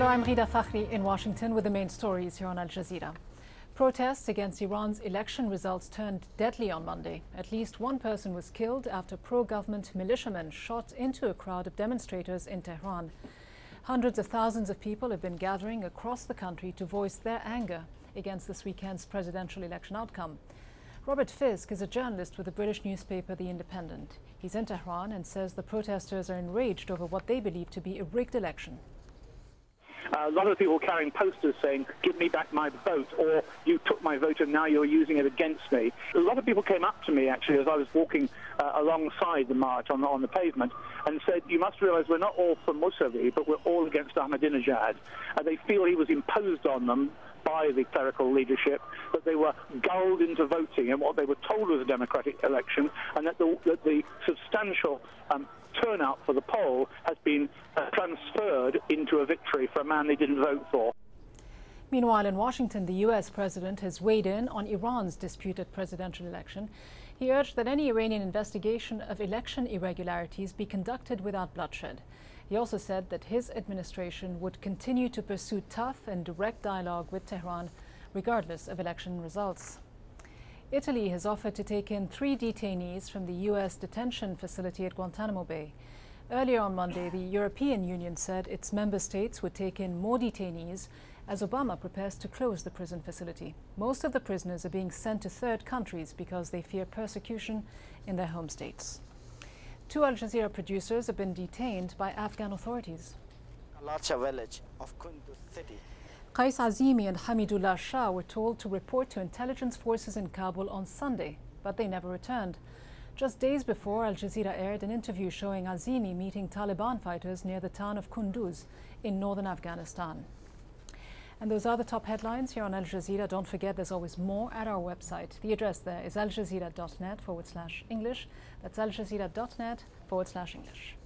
Hello, I'm Rida Fakhri in Washington with the main stories here on Al Jazeera. Protests against Iran's election results turned deadly on Monday. At least one person was killed after pro-government militiamen shot into a crowd of demonstrators in Tehran. Hundreds of thousands of people have been gathering across the country to voice their anger against this weekend's presidential election outcome. Robert Fisk is a journalist with the British newspaper The Independent. He's in Tehran and says the protesters are enraged over what they believe to be a rigged election. A lot of people carrying posters saying, "Give me back my vote," or "You took my vote and now you're using it against me." A lot of people came up to me, actually, as I was walking alongside the march on the pavement and said, "You must realize we're not all for Mousavi, but we're all against Ahmadinejad." They feel he was imposed on them by the clerical leadership, that they were gulled into voting in what they were told was a democratic election, and that the substantial turnout for the poll has been transferred into a victory for a man they didn't vote for. Meanwhile, in Washington, the U.S. president has weighed in on Iran's disputed presidential election. He urged that any Iranian investigation of election irregularities be conducted without bloodshed. He also said that his administration would continue to pursue tough and direct dialogue with Tehran, regardless of election results. Italy has offered to take in 3 detainees from the U.S. detention facility at Guantanamo Bay. Earlier on Monday, the European Union said its member states would take in more detainees as Obama prepares to close the prison facility. Most of the prisoners are being sent to third countries because they fear persecution in their home states. 2 Al Jazeera producers have been detained by Afghan authorities. Kalacha village of Kunduz city. Qais Azimi and Hamidullah Shah were told to report to intelligence forces in Kabul on Sunday, but they never returned. Just days before, Al Jazeera aired an interview showing Azimi meeting Taliban fighters near the town of Kunduz in northern Afghanistan. And those are the top headlines here on Al Jazeera. Don't forget, there's always more at our website. The address there is aljazeera.net/English. That's aljazeera.net/English.